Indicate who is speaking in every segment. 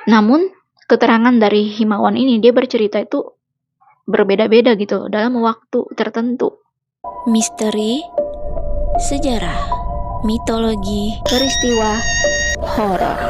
Speaker 1: Namun, keterangan dari Himawan ini dia bercerita itu berbeda-beda gitu dalam waktu tertentu.
Speaker 2: Misteri, sejarah, mitologi,
Speaker 1: Peristiwa horor.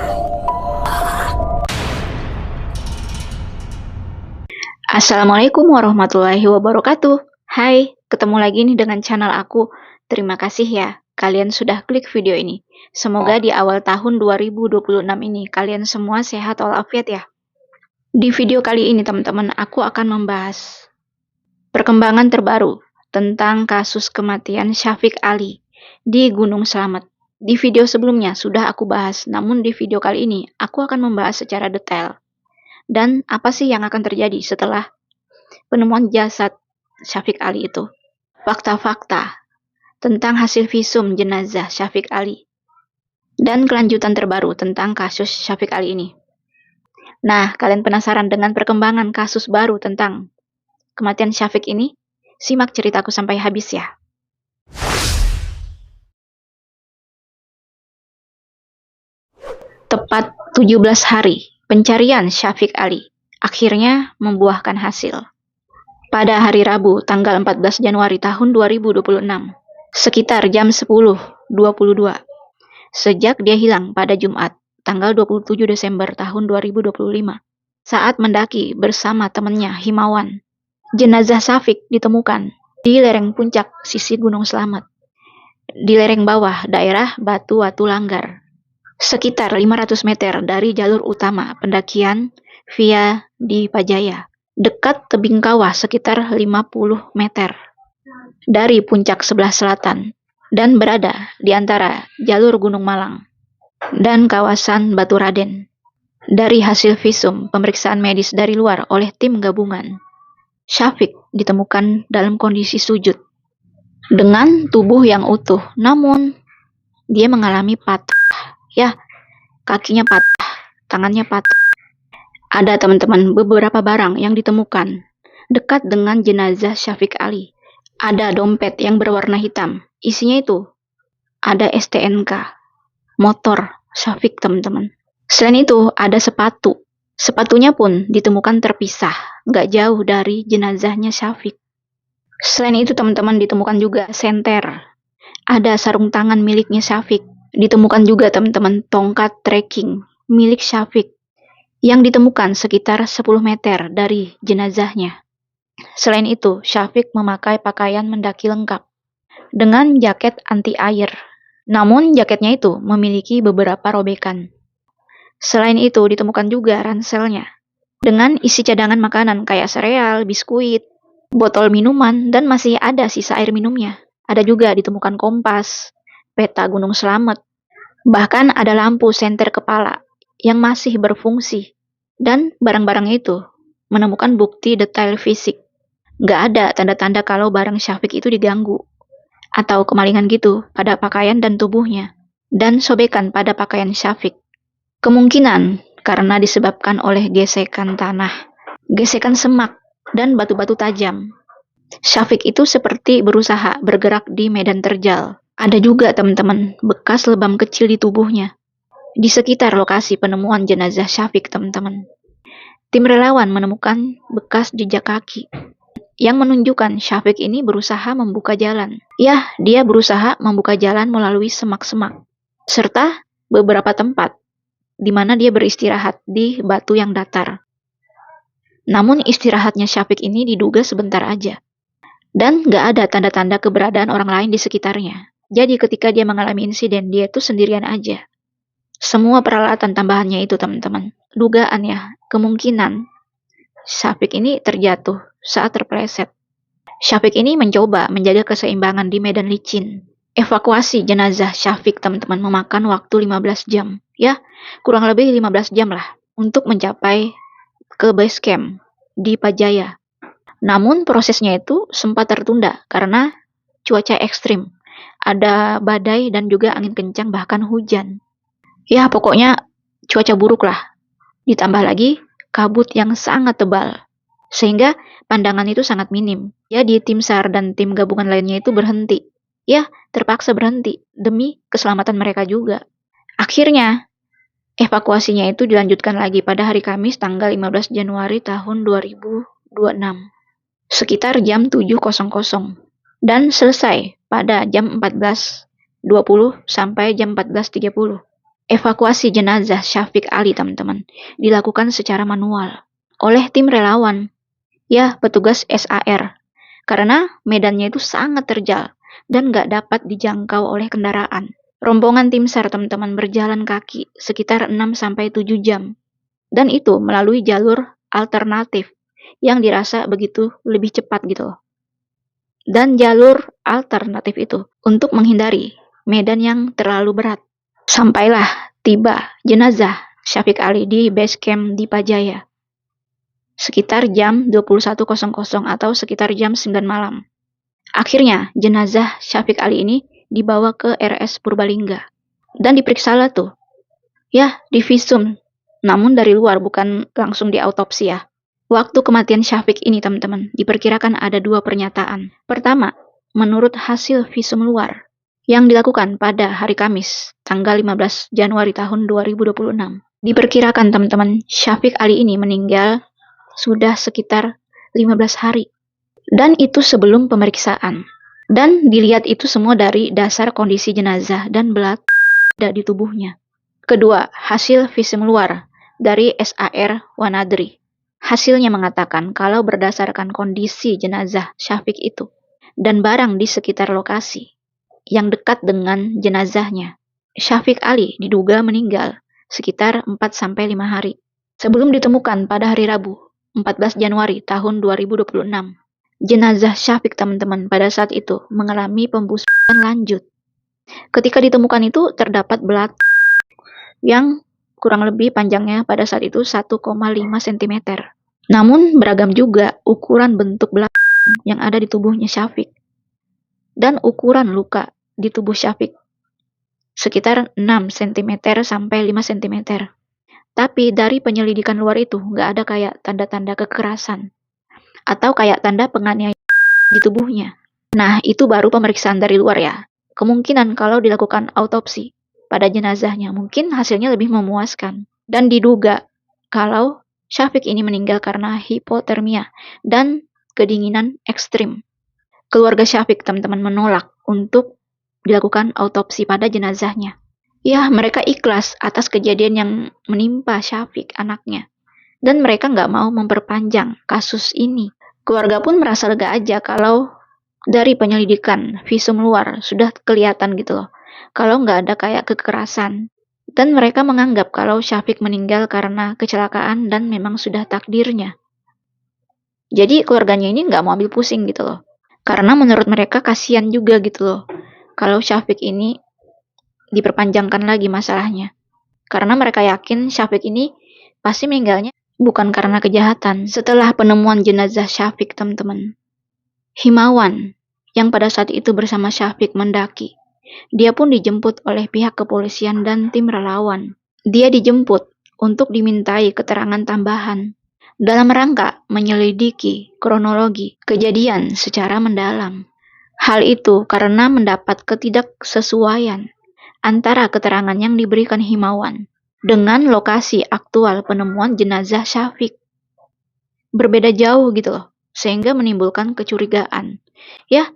Speaker 1: Assalamualaikum warahmatullahi wabarakatuh. Hai, ketemu lagi nih dengan channel aku. Terima kasih ya, kalian sudah klik video ini. Semoga di awal tahun 2026 ini kalian semua sehat walafiat ya. Di video kali ini teman-teman, aku akan membahas perkembangan terbaru tentang kasus kematian Syafiq Ali di Gunung Slamet. Di video sebelumnya sudah aku bahas, namun di video kali ini aku akan membahas secara detail. Dan apa sih yang akan terjadi setelah penemuan jasad Syafiq Ali itu? Fakta-fakta tentang hasil visum jenazah Syafiq Ali. Dan kelanjutan terbaru tentang kasus Syafiq Ali ini. Nah, kalian penasaran dengan perkembangan kasus baru tentang kematian Syafiq ini? Simak ceritaku sampai habis ya. Tepat 17 hari pencarian Syafiq Ali akhirnya membuahkan hasil. Pada hari Rabu, tanggal 14 Januari tahun 2026, sekitar jam 10.22, sejak dia hilang pada Jumat, tanggal 27 Desember tahun 2025, saat mendaki bersama temannya Himawan. Jenazah Syafiq ditemukan di lereng puncak sisi Gunung Slamet, di lereng bawah daerah Batu Watu Langgar, sekitar 500 meter dari jalur utama pendakian via di Pajaya, dekat tebing kawah sekitar 50 meter dari puncak sebelah selatan dan berada di antara jalur Gunung Malang dan kawasan Batu Raden. Dari hasil visum pemeriksaan medis dari luar oleh tim gabungan, Syafiq ditemukan dalam kondisi sujud dengan tubuh yang utuh, namun dia mengalami patah. Ya, kakinya patah, tangannya patah. Ada teman-teman beberapa barang yang ditemukan dekat dengan jenazah Syafiq Ali. Ada dompet yang berwarna hitam. Isinya itu ada STNK, motor Syafiq teman-teman. Selain itu ada sepatu. Sepatunya pun ditemukan terpisah, nggak jauh dari jenazahnya Syafiq. Selain itu teman-teman ditemukan juga senter. Ada sarung tangan miliknya Syafiq. Ditemukan juga teman-teman tongkat trekking milik Syafiq yang ditemukan sekitar 10 meter dari jenazahnya. Selain itu, Syafiq memakai pakaian mendaki lengkap dengan jaket anti air. Namun jaketnya itu memiliki beberapa robekan. Selain itu, ditemukan juga ranselnya dengan isi cadangan makanan kayak sereal, biskuit, botol minuman, dan masih ada sisa air minumnya. Ada juga ditemukan kompas, peta Gunung Slamet, bahkan ada lampu senter kepala yang masih berfungsi. Dan barang-barang itu menemukan bukti detail fisik. Nggak ada tanda-tanda kalau barang Syafiq itu diganggu atau kemalingan gitu pada pakaian dan tubuhnya. Dan sobekan pada pakaian Syafiq. Kemungkinan karena disebabkan oleh gesekan tanah, gesekan semak, dan batu-batu tajam. Syafiq itu seperti berusaha bergerak di medan terjal. Ada juga teman-teman bekas lebam kecil di tubuhnya di sekitar lokasi penemuan jenazah Syafiq teman-teman. Tim relawan menemukan bekas jejak kaki yang menunjukkan Syafiq ini berusaha membuka jalan. Ya, dia berusaha membuka jalan melalui semak-semak serta beberapa tempat di mana dia beristirahat di batu yang datar. Namun istirahatnya Syafiq ini diduga sebentar aja. Dan gak ada tanda-tanda keberadaan orang lain di sekitarnya. Jadi ketika dia mengalami insiden, dia itu sendirian aja. Semua peralatan tambahannya itu teman-teman. Dugaan ya, kemungkinan Syafiq ini terjatuh saat terpeleset. Syafiq ini mencoba menjaga keseimbangan di medan licin. Evakuasi jenazah Syafiq teman-teman memakan waktu 15 jam. Ya, kurang lebih 15 jam lah untuk mencapai ke base camp di Pajaya. Namun prosesnya itu sempat tertunda karena cuaca ekstrim. Ada badai dan juga angin kencang bahkan hujan. Ya pokoknya cuaca buruk lah. Ditambah lagi kabut yang sangat tebal. Sehingga pandangan itu sangat minim. Jadi tim SAR dan tim gabungan lainnya itu berhenti. Ya terpaksa berhenti demi keselamatan mereka juga. Akhirnya Evakuasinya itu dilanjutkan lagi pada hari Kamis tanggal 15 Januari tahun 2026, sekitar jam 7.00 dan selesai pada jam 14.20 sampai jam 14.30. Evakuasi jenazah Syafiq Ali, teman-teman, dilakukan secara manual oleh tim relawan, ya petugas SAR, karena medannya itu sangat terjal dan nggak dapat dijangkau oleh kendaraan. Rombongan tim SAR, teman-teman, berjalan kaki sekitar 6-7 jam. Dan itu melalui jalur alternatif yang dirasa begitu lebih cepat gitu loh. Dan jalur alternatif itu untuk menghindari medan yang terlalu berat. Sampailah tiba jenazah Syafiq Ali di base camp di Pajaya sekitar jam 21.00 atau sekitar jam 9 malam. Akhirnya jenazah Syafiq Ali ini dibawa ke RS Purbalingga dan diperiksa lah tuh. Ya, divisum. Namun dari luar, bukan langsung diautopsi ya. Waktu kematian Syafiq ini, teman-teman, diperkirakan ada 2 pernyataan. Pertama, menurut hasil visum luar yang dilakukan pada hari Kamis, tanggal 15 Januari tahun 2026. Diperkirakan, teman-teman, Syafiq Ali ini meninggal sudah sekitar 15 hari. Dan itu sebelum pemeriksaan. Dan dilihat itu semua dari dasar kondisi jenazah dan belat di tubuhnya. Kedua, hasil visum luar dari SAR Wanadri. Hasilnya mengatakan kalau berdasarkan kondisi jenazah Syafiq itu dan barang di sekitar lokasi yang dekat dengan jenazahnya, Syafiq Ali diduga meninggal sekitar 4-5 hari sebelum ditemukan pada hari Rabu, 14 Januari tahun 2026. Jenazah Syafiq, teman-teman, pada saat itu mengalami pembusukan lanjut. Ketika ditemukan itu terdapat belat yang kurang lebih panjangnya pada saat itu 1,5 cm. Namun beragam juga ukuran bentuk belat yang ada di tubuhnya Syafiq dan ukuran luka di tubuh Syafiq sekitar 6 cm sampai 5 cm. Tapi dari penyelidikan luar itu nggak ada kayak tanda-tanda kekerasan atau kayak tanda penganiayaan di tubuhnya. Nah, itu baru pemeriksaan dari luar ya. Kemungkinan kalau dilakukan autopsi pada jenazahnya, mungkin hasilnya lebih memuaskan. Dan diduga kalau Syafiq ini meninggal karena hipotermia dan kedinginan ekstrim. Keluarga Syafiq, teman-teman, menolak untuk dilakukan autopsi pada jenazahnya. Ya, mereka ikhlas atas kejadian yang menimpa Syafiq, anaknya. Dan mereka nggak mau memperpanjang kasus ini. Keluarga pun merasa lega aja kalau dari penyelidikan visum luar sudah kelihatan gitu loh, kalau nggak ada kayak kekerasan. Dan mereka menganggap kalau Syafiq meninggal karena kecelakaan dan memang sudah takdirnya. Jadi keluarganya ini nggak mau ambil pusing gitu loh. Karena menurut mereka kasihan juga gitu loh, kalau Syafiq ini diperpanjangkan lagi masalahnya. Karena mereka yakin Syafiq ini pasti meninggalnya bukan karena kejahatan. Setelah penemuan jenazah Syafiq, teman-teman, Himawan yang pada saat itu bersama Syafiq mendaki. Dia pun dijemput oleh pihak kepolisian dan tim relawan. Dia dijemput untuk dimintai keterangan tambahan dalam rangka menyelidiki kronologi kejadian secara mendalam. Hal itu karena mendapat ketidaksesuaian antara keterangan yang diberikan Himawan dengan lokasi aktual penemuan jenazah Syafiq. Berbeda jauh gitu loh, sehingga menimbulkan kecurigaan. Ya,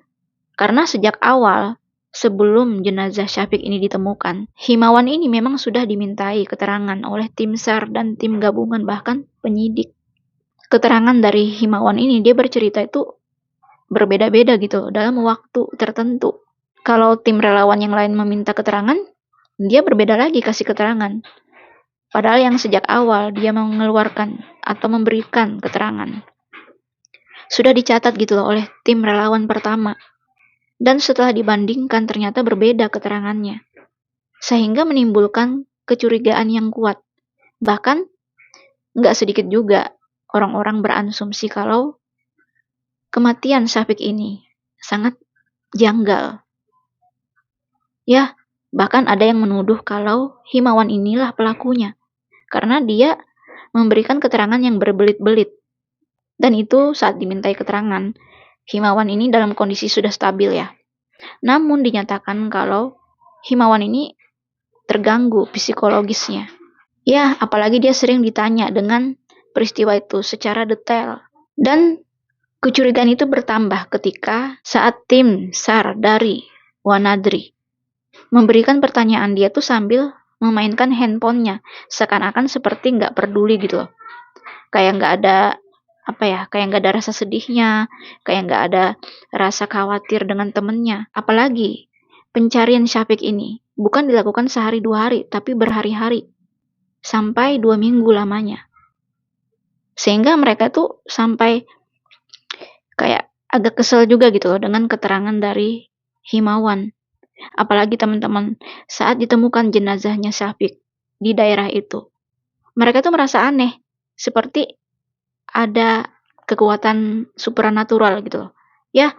Speaker 1: karena sejak awal, sebelum jenazah Syafiq ini ditemukan, Himawan ini memang sudah dimintai keterangan oleh tim SAR dan tim gabungan, bahkan penyidik. Keterangan dari Himawan ini, dia bercerita itu berbeda-beda gitu dalam waktu tertentu. Kalau tim relawan yang lain meminta keterangan, dia berbeda lagi kasih keterangan. Padahal yang sejak awal dia mengeluarkan atau memberikan keterangan sudah dicatat gitu loh oleh tim relawan pertama. Dan setelah dibandingkan ternyata berbeda keterangannya. Sehingga menimbulkan kecurigaan yang kuat. Bahkan nggak sedikit juga orang-orang berasumsi kalau kematian Syafiq ini sangat janggal. Ya, bahkan ada yang menuduh kalau Himawan inilah pelakunya. Karena dia memberikan keterangan yang berbelit-belit. Dan itu saat dimintai keterangan, Himawan ini dalam kondisi sudah stabil ya. Namun dinyatakan kalau Himawan ini terganggu psikologisnya. Ya, apalagi dia sering ditanya dengan peristiwa itu secara detail. Dan kecurigaan itu bertambah ketika saat tim SAR dari Wanadri memberikan pertanyaan dia tuh sambil memainkan handphonenya, seakan-akan seperti nggak peduli gitu loh. Kayak nggak ada kayak nggak ada rasa sedihnya, kayak nggak ada rasa khawatir dengan temennya. Apalagi pencarian Syafiq ini bukan dilakukan sehari 2 hari, tapi berhari-hari sampai 2 minggu lamanya. Sehingga mereka tuh sampai kayak agak kesel juga gitu loh dengan keterangan dari Himawan. Apalagi teman-teman, saat ditemukan jenazahnya Syafiq di daerah itu, mereka tuh merasa aneh, seperti ada kekuatan supranatural gitu loh. Ya,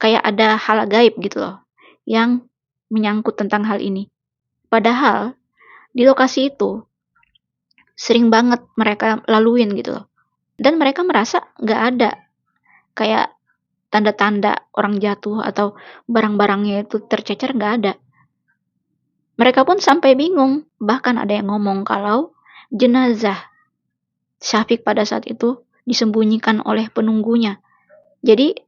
Speaker 1: kayak ada hal gaib gitu loh, yang menyangkut tentang hal ini. Padahal, di lokasi itu, sering banget mereka laluin gitu loh. Dan mereka merasa nggak ada kayak tanda-tanda orang jatuh atau barang-barangnya itu tercecer, nggak ada. Mereka pun sampai bingung, bahkan ada yang ngomong kalau jenazah Syafiq pada saat itu disembunyikan oleh penunggunya. Jadi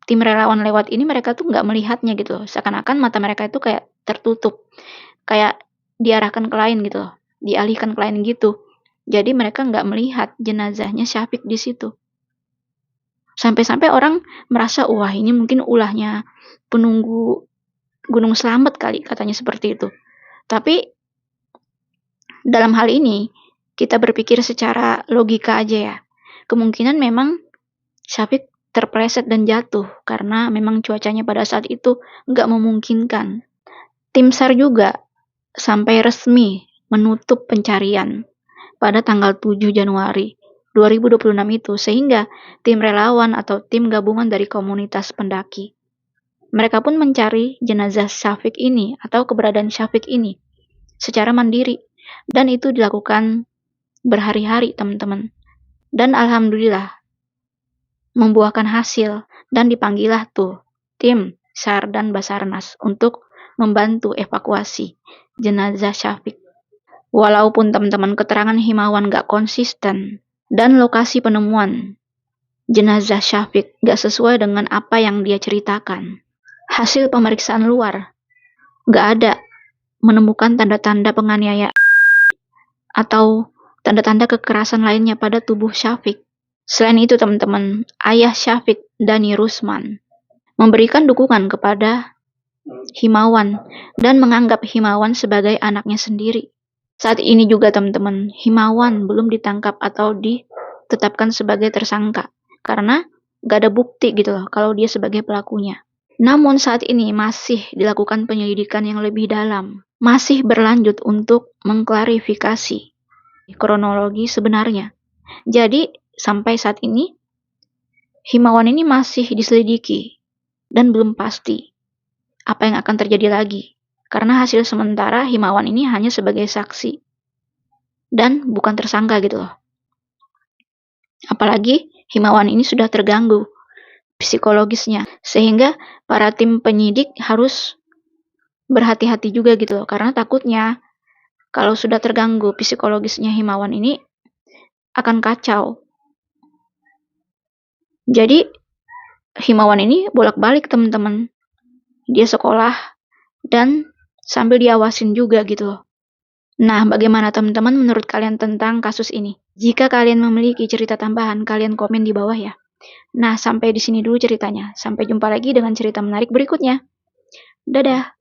Speaker 1: tim relawan lewat ini mereka tuh nggak melihatnya gitu loh. Seakan-akan mata mereka itu kayak tertutup, kayak diarahkan ke lain gitu loh, dialihkan ke lain gitu. Jadi mereka nggak melihat jenazahnya Syafiq di situ. Sampai-sampai orang merasa, wah ini mungkin ulahnya penunggu Gunung Slamet kali, katanya seperti itu. Tapi dalam hal ini, kita berpikir secara logika aja ya. Kemungkinan memang Syafiq terpleset dan jatuh karena memang cuacanya pada saat itu nggak memungkinkan. Tim SAR juga sampai resmi menutup pencarian pada tanggal 7 Januari 2026 itu, sehingga tim relawan atau tim gabungan dari komunitas pendaki, mereka pun mencari jenazah Syafiq ini atau keberadaan Syafiq ini secara mandiri, dan itu dilakukan berhari-hari teman-teman. Dan alhamdulillah membuahkan hasil, dan dipanggilah tuh tim SAR dan Basarnas untuk membantu evakuasi jenazah Syafiq. Walaupun teman-teman keterangan Himawan gak konsisten dan lokasi penemuan jenazah Syafiq gak sesuai dengan apa yang dia ceritakan, hasil pemeriksaan luar gak ada menemukan tanda-tanda penganiayaan atau tanda-tanda kekerasan lainnya pada tubuh Syafiq. Selain itu teman-teman, ayah Syafiq, Dani Rusman, memberikan dukungan kepada Himawan dan menganggap Himawan sebagai anaknya sendiri. Saat ini juga teman-teman, Himawan belum ditangkap atau ditetapkan sebagai tersangka karena gak ada bukti gitu loh kalau dia sebagai pelakunya. Namun saat ini masih dilakukan penyelidikan yang lebih dalam, masih berlanjut untuk mengklarifikasi kronologi sebenarnya. Jadi sampai saat ini Himawan ini masih diselidiki dan belum pasti apa yang akan terjadi lagi. Karena hasil sementara Himawan ini hanya sebagai saksi dan bukan tersangka gitu loh. Apalagi Himawan ini sudah terganggu psikologisnya, sehingga para tim penyidik harus berhati-hati juga gitu loh, karena takutnya kalau sudah terganggu psikologisnya Himawan ini akan kacau. Jadi Himawan ini bolak-balik teman-teman, dia sekolah dan sambil diawasin juga gitu loh. Nah, bagaimana teman-teman menurut kalian tentang kasus ini? Jika kalian memiliki cerita tambahan, kalian komen di bawah ya. Nah, sampai di sini dulu ceritanya. Sampai jumpa lagi dengan cerita menarik berikutnya. Dadah!